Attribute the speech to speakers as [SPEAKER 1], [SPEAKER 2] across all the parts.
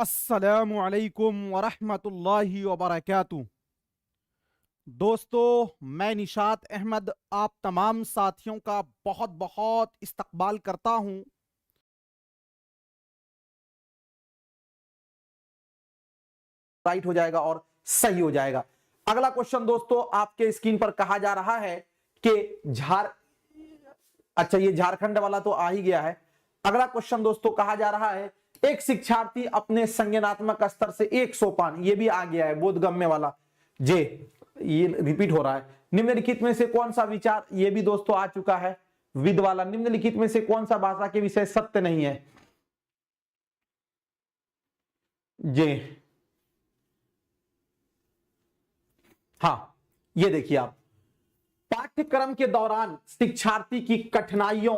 [SPEAKER 1] अस्सलामु अलैकुम वरहमतुल्लाहि वबरकातुहू। दोस्तों, मैं निशात अहमद आप तमाम साथियों का बहुत बहुत इस्तकबाल करता हूं। राइट हो जाएगा और सही हो जाएगा। अगला क्वेश्चन दोस्तों आपके स्क्रीन पर कहा जा रहा है कि अच्छा, ये झारखंड वाला तो आ ही गया है। अगला क्वेश्चन दोस्तों कहा जा रहा है, एक शिक्षार्थी अपने संज्ञानात्मक स्तर से 100 पान, ये भी आ गया है बोधगम्य वाला जे, ये रिपीट हो रहा है। निम्नलिखित में से कौन सा विचार, ये भी दोस्तों आ चुका है विद वाला। निम्नलिखित में से कौन सा भाषा के विषय सत्य नहीं है जे? हाँ, ये देखिए आप, पाठ्यक्रम के दौरान शिक्षार्थी की कठिनाइयों,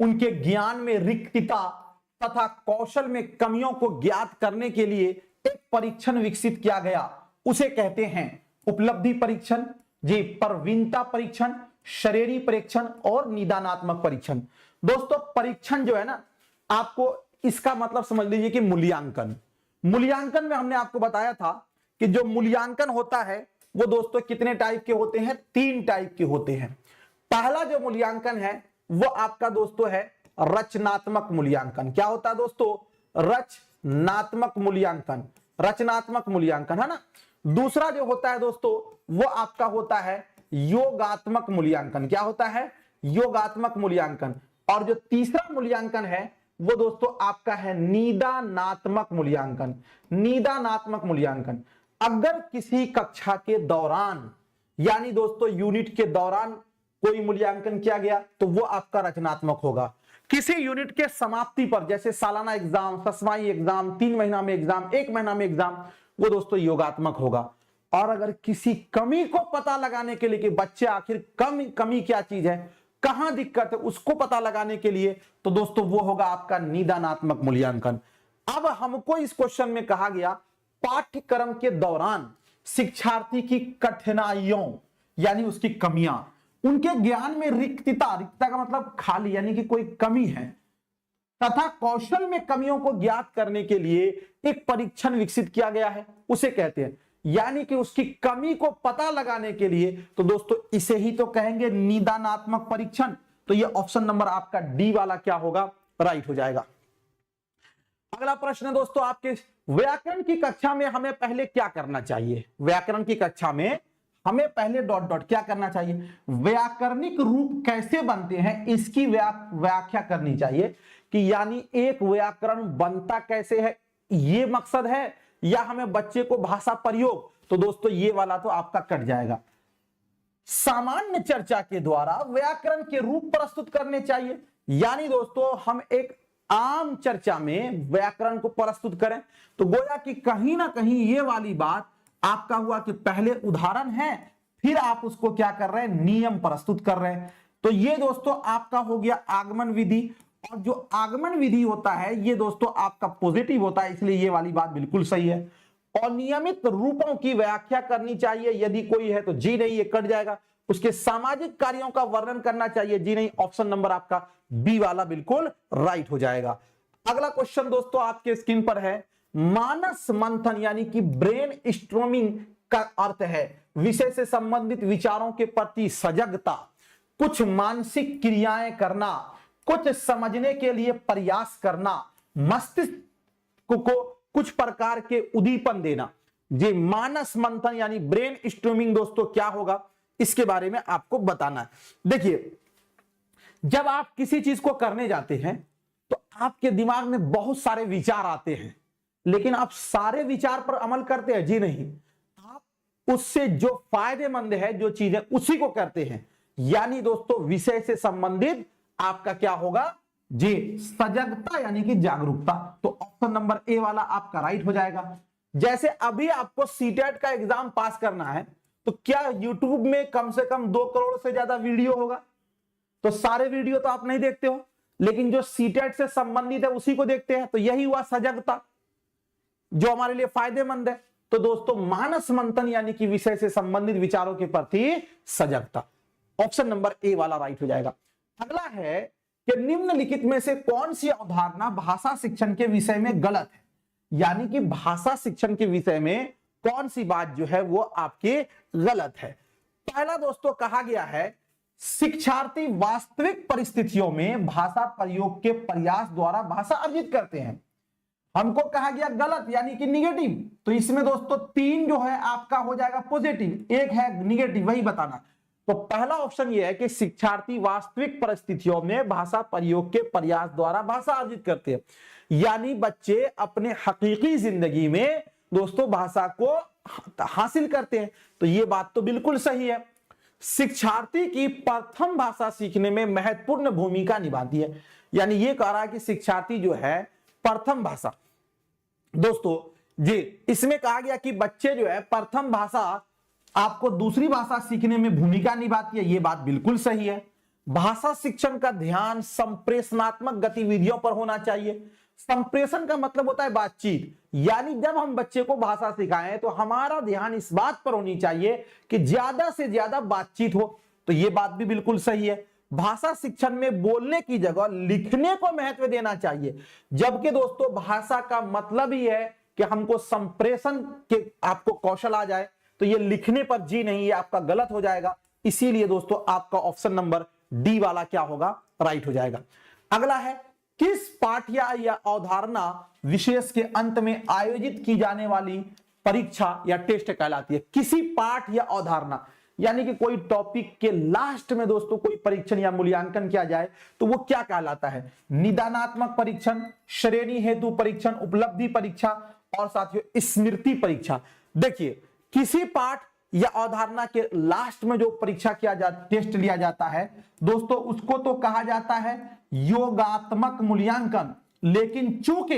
[SPEAKER 1] उनके ज्ञान में रिक्तता तथा कौशल में कमियों को ज्ञात करने के लिए एक परीक्षण विकसित किया गया, उसे कहते हैं उपलब्धि परीक्षण, जी प्रवीणता परीक्षण, शरीरी परीक्षण और निदानात्मक परीक्षण। दोस्तों परीक्षण जो है ना, आपको इसका मतलब समझ लीजिए कि मूल्यांकन। मूल्यांकन में हमने आपको बताया था कि जो मूल्यांकन होता है वो दोस्तों कितने टाइप के होते हैं? 3 टाइप के होते हैं। पहला जो मूल्यांकन है वो आपका दोस्तों है रचनात्मक मूल्यांकन। क्या होता है दोस्तों? रचनात्मक मूल्यांकन। रचनात्मक मूल्यांकन है ना। दूसरा जो होता है दोस्तों वो आपका होता है योगात्मक मूल्यांकन। क्या होता है? योगात्मक मूल्यांकन। और जो तीसरा मूल्यांकन है वो दोस्तों आपका है निदानात्मक मूल्यांकन। निदानात्मक मूल्यांकन, अगर किसी कक्षा के दौरान यानी दोस्तों यूनिट के दौरान कोई मूल्यांकन किया गया तो वो आपका रचनात्मक होगा। किसी यूनिट के समाप्ति पर, जैसे सालाना एग्जाम, ससमाही एग्जाम, 3 महीना में एग्जाम, 1 महीना में एग्जाम, वो दोस्तों योगात्मक होगा। और अगर किसी कमी को पता लगाने के लिए कि बच्चे आखिर कमी क्या चीज है, कहां दिक्कत है, उसको पता लगाने के लिए, तो दोस्तों वो होगा आपका निदानात्मक मूल्यांकन। अब हमको इस क्वेश्चन में कहा गया पाठ्यक्रम के दौरान शिक्षार्थी की कठिनाइयों यानी उसकी कमियां, उनके ज्ञान में रिक्तता, रिक्तता का मतलब खाली यानी कि कोई कमी है, तथा कौशल में कमियों को ज्ञात करने के लिए एक परीक्षण विकसित किया गया है, उसे कहते हैं, यानी कि उसकी कमी को पता लगाने के लिए, तो दोस्तों इसे ही तो कहेंगे निदानात्मक परीक्षण। तो ये ऑप्शन नंबर आपका डी वाला क्या होगा? राइट हो जाएगा। अगला प्रश्न है दोस्तों आपके, व्याकरण की कक्षा में हमें पहले क्या करना चाहिए? व्याकरण की कक्षा में हमें पहले डॉट डॉट क्या करना चाहिए? व्याकरणिक रूप कैसे बनते हैं इसकी व्याख्या करनी चाहिए, कि यानी एक व्याकरण बनता कैसे है, ये मकसद है, या हमें बच्चे को भाषा प्रयोग? तो दोस्तों ये वाला तो आपका कट जाएगा। सामान्य चर्चा के द्वारा व्याकरण के रूप प्रस्तुत करने चाहिए, यानी दोस्तों हम एक आम चर्चा में व्याकरण को प्रस्तुत करें। तो गोया कि कहीं ना कहीं ये वाली बात आपका हुआ कि पहले उदाहरण है, फिर आप उसको क्या कर रहे हैं? नियम प्रस्तुत कर रहे हैं। तो ये दोस्तों आपका हो गया आगमन विधि। और जो आगमन विधि होता है ये दोस्तों आपका पॉजिटिव होता है, इसलिए ये वाली बात बिल्कुल सही है। और नियमित रूपों की व्याख्या करनी चाहिए, यदि कोई है तो जी नहीं, ये कट जाएगा। उसके सामाजिक कार्यों का वर्णन करना चाहिए, जी नहीं, ऑप्शन नंबर आपका बी वाला बिल्कुल राइट हो जाएगा। अगला क्वेश्चन दोस्तों आपके स्क्रीन पर है, मानस मंथन यानी कि ब्रेन स्ट्रोमिंग का अर्थ है विषय से संबंधित विचारों के प्रति सजगता, कुछ मानसिक क्रियाएं करना, कुछ समझने के लिए प्रयास करना, मस्तिष्क को कुछ प्रकार के उद्दीपन देना। जी मानस मंथन यानी ब्रेन स्ट्रोमिंग दोस्तों क्या होगा, इसके बारे में आपको बताना है। देखिए, जब आप किसी चीज को करने जाते हैं तो आपके दिमाग में बहुत सारे विचार आते हैं, लेकिन आप सारे विचार पर अमल करते हैं? जी नहीं, आप उससे जो फायदेमंद है जो चीज है उसी को करते हैं। यानी दोस्तों विषय से संबंधित आपका क्या होगा? जी सजगता यानी कि जागरूकता। तो ऑप्शन नंबर ए वाला आपका राइट हो जाएगा। जैसे अभी आपको सीटेट का एग्जाम पास करना है तो क्या यूट्यूब में कम से कम 2 करोड़ से ज्यादा वीडियो होगा? तो सारे वीडियो तो आप नहीं देखते हो, लेकिन जो सीटेट से संबंधित है उसी को देखते हैं। तो यही हुआ सजगता जो हमारे लिए फायदेमंद है। तो दोस्तों मानस मंथन यानी कि विषय से संबंधित विचारों के प्रति सजगता, ऑप्शन नंबर ए वाला राइट हो जाएगा। अगला है कि निम्नलिखित में से कौन सी अवधारणा भाषा शिक्षण के विषय में गलत है? यानी कि भाषा शिक्षण के विषय में कौन सी बात जो है वो आपकी गलत है। पहला दोस्तों कहा गया है शिक्षार्थी वास्तविक परिस्थितियों में भाषा प्रयोग के प्रयास द्वारा भाषा अर्जित करते हैं। हमको कहा गया गलत यानी कि निगेटिव, तो इसमें दोस्तों 3 जो है आपका हो जाएगा पॉजिटिव, 1 है निगेटिव, वही बताना। तो पहला ऑप्शन ये है कि शिक्षार्थी वास्तविक परिस्थितियों में भाषा प्रयोग के प्रयास द्वारा भाषा अर्जित करते हैं, यानी बच्चे अपने हकीकी जिंदगी में दोस्तों भाषा को हासिल करते हैं। तो ये बात तो बिल्कुल सही है। शिक्षार्थी की प्रथम भाषा सीखने में महत्वपूर्ण भूमिका निभाती है, यानी ये कह रहा है कि शिक्षार्थी जो है प्रथम भाषा, दोस्तों जी इसमें कहा गया कि बच्चे जो है प्रथम भाषा आपको दूसरी भाषा सीखने में भूमिका निभाती है, ये बात बिल्कुल सही है। भाषा शिक्षण का ध्यान संप्रेषणात्मक गतिविधियों पर होना चाहिए। संप्रेषण का मतलब होता है बातचीत, यानी जब हम बच्चे को भाषा सिखाएं तो हमारा ध्यान इस बात पर होनी चाहिए कि ज्यादा से ज्यादा बातचीत हो, तो ये बात भी बिल्कुल सही है। भाषा शिक्षण में बोलने की जगह लिखने को महत्व देना चाहिए, जबकि दोस्तों भाषा का मतलब ही है कि हमको संप्रेषण के आपको कौशल आ जाए, तो ये लिखने पर जी नहीं, ये आपका गलत हो जाएगा। इसीलिए दोस्तों आपका ऑप्शन नंबर डी वाला क्या होगा, राइट हो जाएगा। अगला है किस पाठ या अवधारणा विशेष के अंत में आयोजित की जाने वाली परीक्षा या टेस्ट कहलाती है। किसी पाठ या अवधारणा यानी कि कोई टॉपिक के लास्ट में दोस्तों कोई परीक्षण या मूल्यांकन किया जाए तो वो क्या कहलाता है, निदानात्मक परीक्षण, श्रेणी हेतु परीक्षण, उपलब्धि परीक्षा और साथियों स्मृति परीक्षा। देखिए किसी पाठ या अवधारणा के लास्ट में जो परीक्षा किया जाता, टेस्ट लिया जाता है दोस्तों, उसको तो कहा जाता है योगात्मक मूल्यांकन, लेकिन चूंकि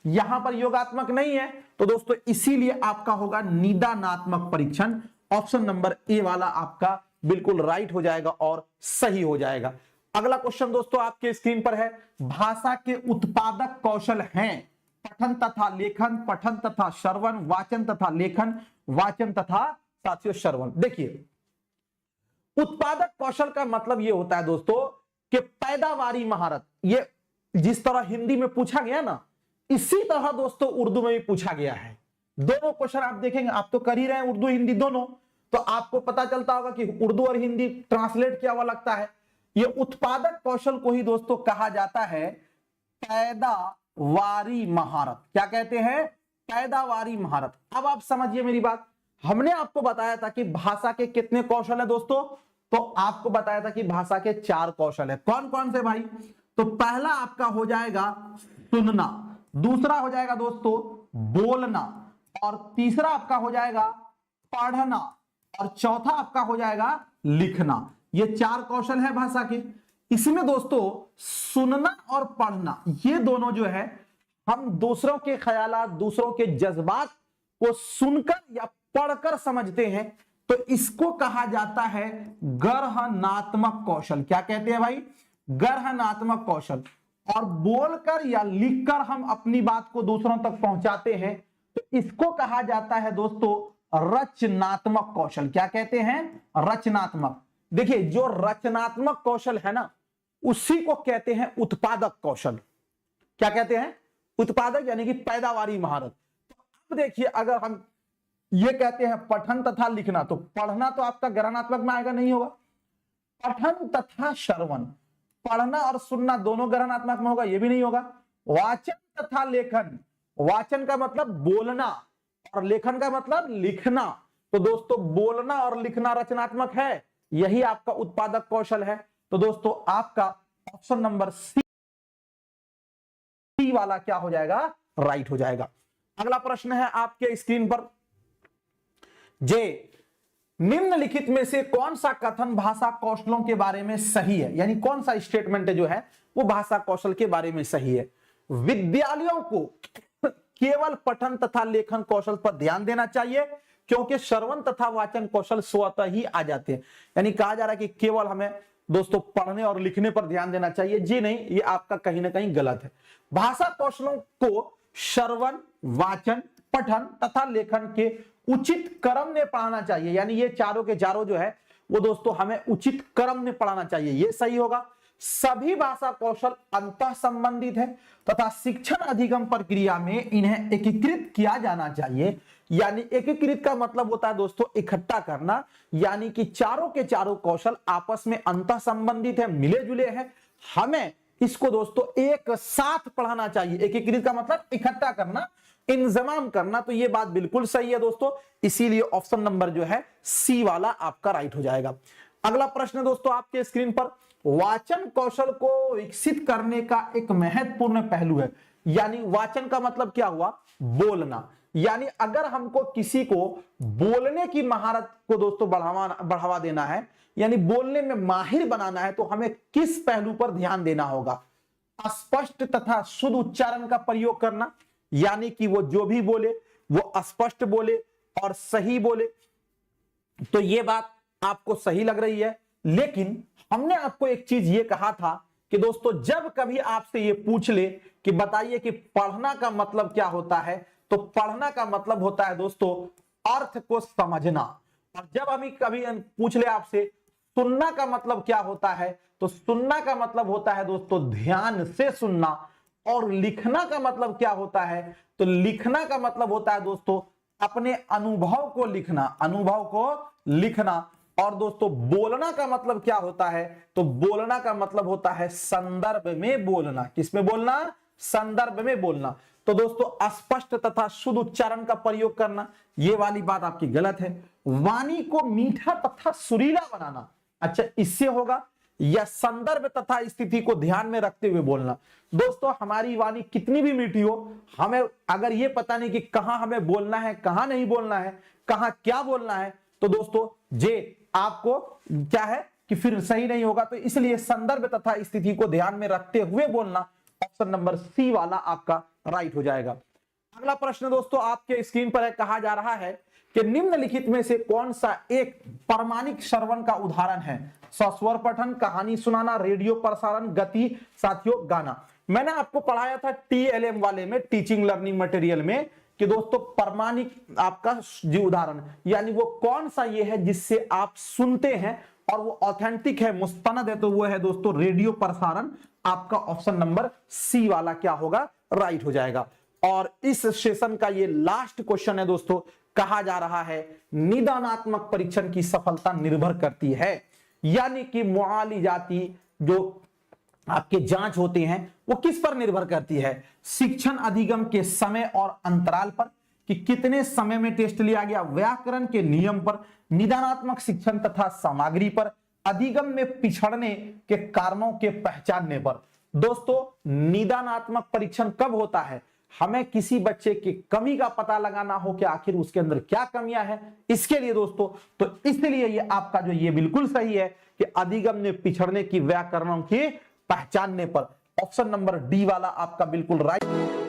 [SPEAKER 1] यहां पर योगात्मक नहीं है तो दोस्तों इसीलिए आपका होगा निदानात्मक परीक्षण। ऑप्शन नंबर ए वाला आपका बिल्कुल राइट हो जाएगा और सही हो जाएगा। अगला क्वेश्चन दोस्तों आपके स्क्रीन पर है, भाषा के उत्पादक कौशल हैं पठन तथा लेखन, पठन तथा श्रवण, वाचन तथा लेखन, वाचन तथा साथियों श्रवण। देखिए उत्पादक कौशल का मतलब यह होता है दोस्तों कि पैदावारी महारत, ये जिस तरह हिंदी में पूछा गया ना, इसी तरह दोस्तों उर्दू में भी पूछा गया है। दोनों क्वेश्चन आप देखेंगे, आप तो कर ही रहे हैं उर्दू हिंदी दोनों, तो आपको पता चलता होगा कि उर्दू और हिंदी ट्रांसलेट किया हुआ लगता है। ये उत्पादक कौशल को ही दोस्तों कहा जाता है पैदावारी महारत। क्या कहते हैं, पैदावारी महारत। अब आप समझिए मेरी बात, हमने आपको बताया था कि भाषा के कितने कौशल है दोस्तों, तो आपको बताया था कि भाषा के 4 कौशल है। कौन कौन से भाई, तो पहला आपका हो जाएगा सुनना, दूसरा हो जाएगा दोस्तों बोलना, और तीसरा आपका हो जाएगा पढ़ना, और चौथा आपका हो जाएगा लिखना। ये 4 कौशल है भाषा के। इसमें दोस्तों सुनना और पढ़ना ये दोनों जो है, हम दूसरों के ख्यालात, दूसरों के जज्बात को सुनकर या पढ़कर समझते हैं, तो इसको कहा जाता है ग्रहणात्मक कौशल। क्या कहते हैं भाई, ग्रहणात्मक कौशल। और बोलकर या लिखकर हम अपनी बात को दूसरों तक पहुंचाते हैं, तो इसको कहा जाता है दोस्तों रचनात्मक कौशल। क्या कहते हैं, रचनात्मक। देखिए जो रचनात्मक कौशल है ना, उसी को कहते हैं उत्पादक कौशल। क्या कहते हैं, उत्पादक यानी कि पैदावारी महारत। तो अब देखिए अगर हम ये कहते हैं पठन तथा लिखना, तो पढ़ना तो आपका ग्रहणात्मक में आएगा, नहीं होगा। पठन तथा श्रवण, पढ़ना और सुनना दोनों ग्रहणात्मक में होगा, ये भी नहीं होगा। वाचन तथा लेखन, वाचन का मतलब बोलना और लेखन का मतलब लिखना, तो दोस्तों बोलना और लिखना रचनात्मक है, यही आपका उत्पादक कौशल है। तो दोस्तों आपका ऑप्शन नंबर सी वाला क्या हो जाएगा, राइट हो जाएगा। अगला प्रश्न है आपके स्क्रीन पर, जे निम्नलिखित में से कौन सा कथन भाषा कौशलों के बारे में सही है, यानी कौन सा स्टेटमेंट जो है वो भाषा कौशल के बारे में सही है। विद्यालयों को केवल पठन तथा लेखन कौशल पर ध्यान देना चाहिए, क्योंकि श्रवण तथा वाचन कौशल स्वतः ही आ जाते हैं। यानी कहा जा रहा है कि केवल हमें दोस्तों पढ़ने और लिखने पर ध्यान देना चाहिए, जी नहीं, ये आपका कहीं ना कहीं गलत है। भाषा कौशलों को श्रवण, वाचन, पठन तथा लेखन के उचित क्रम में पढ़ाना चाहिए, यानी ये चारों के चारों जो है वो दोस्तों हमें उचित क्रम में पढ़ाना चाहिए, ये सही होगा। सभी भाषा कौशल अंतः संबंधित है तथा शिक्षण अधिगम प्रक्रिया में इन्हें एकीकृत किया जाना चाहिए। यानी एकीकृत का मतलब होता है दोस्तों इकट्ठा करना, यानी कि चारों के चारों कौशल आपस में अंतः संबंधित है, मिले जुले हैं। हमें इसको दोस्तों एक साथ पढ़ाना चाहिए। एकीकृत का मतलब इकट्ठा करना, इंजमाम करना। तो ये बात बिल्कुल सही है दोस्तों, इसीलिए ऑप्शन नंबर जो है सी वाला आपका राइट हो जाएगा। अगला प्रश्न दोस्तों आपके स्क्रीन पर, वाचन कौशल को विकसित करने का एक महत्वपूर्ण पहलू है। यानी वाचन का मतलब क्या हुआ, बोलना। यानी अगर हमको किसी को बोलने की महारत को दोस्तों बढ़ावा देना है, यानी बोलने में माहिर बनाना है, तो हमें किस पहलू पर ध्यान देना होगा? स्पष्ट तथा शुद्ध उच्चारण का प्रयोग करना, यानी कि वो जो भी बोले वो स्पष्ट बोले और सही बोले। तो ये बात आपको सही लग रही है, लेकिन हमने आपको एक चीज ये कहा था कि दोस्तों जब कभी आपसे ये पूछ ले कि बताइए कि पढ़ना का मतलब क्या होता है, तो पढ़ना का मतलब होता है दोस्तों अर्थ को समझना। और जब हमें कभी पूछ ले आपसे सुनना का मतलब क्या होता है, तो सुनना का मतलब होता है दोस्तों ध्यान से सुनना। और लिखना का मतलब क्या होता है, तो लिखना का मतलब होता है दोस्तों अपने अनुभव को लिखना, अनुभव को लिखना। और दोस्तों बोलना का मतलब क्या होता है, तो बोलना का मतलब होता है संदर्भ में बोलना। किसमें बोलना? संदर्भ में बोलना। तो दोस्तों स्पष्ट तथा शुद्ध उच्चारण का प्रयोग करना, ये वाली बात आपकी गलत है। वाणी को मीठा तथा सुरीला बनाना, अच्छा इससे होगा, या संदर्भ तथा स्थिति को ध्यान में रखते हुए बोलना। दोस्तों हमारी वाणी कितनी भी मीठी हो, हमें अगर ये पता नहीं कि कहां हमें बोलना है, कहां नहीं बोलना है, कहां क्या बोलना है, तो दोस्तों जे आपको क्या है कि फिर सही नहीं होगा। तो इसलिए संदर्भ तथा स्थिति को ध्यान में रखते हुए बोलना, ऑप्शन नंबर सी वाला आपका राइट हो जाएगा। अगला प्रश्न दोस्तों आपके स्क्रीन पर है, कहा जा रहा है कि निम्नलिखित में से कौन सा एक प्रामाणिक श्रवण का उदाहरण है? सस्वर पठन, कहानी सुनाना, रेडियो प्रसारण, गति, साथियों गाना। मैंने आपको पढ़ाया था टीएलएम वाले में, टीचिंग लर्निंग मटेरियल में, कि दोस्तों प्रामाणिक आपका जो उदाहरण यानी वो कौन सा ये है जिससे आप सुनते हैं और वो ऑथेंटिक है, मुस्तनद है, तो वो है दोस्तों रेडियो प्रसारण। आपका ऑप्शन नंबर सी वाला क्या होगा, राइट हो जाएगा। और इस सेशन का ये लास्ट क्वेश्चन है दोस्तों, कहा जा रहा है निदानात्मक परीक्षण की सफलता निर्भर करती है, यानी कि मुआलिजाती जो आपके जांच होते हैं वो किस पर निर्भर करती है? शिक्षण अधिगम के समय और अंतराल पर, कि कितने समय में टेस्ट लिया गया, व्याकरण के नियम पर, निदानात्मक शिक्षण तथा सामग्री पर, अधिगम में पिछड़ने के कारणों के पहचानने पर। दोस्तों निदानात्मक परीक्षण कब होता है? हमें किसी बच्चे की कमी का पता लगाना हो कि आखिर उसके अंदर क्या कमियां हैं, इसके लिए दोस्तों। तो इसलिए ये आपका जो ये बिल्कुल सही है कि अधिगम में पिछड़ने की व्याकरणों की पहचानने पर। ऑप्शन नंबर डी वाला आपका बिल्कुल राइट।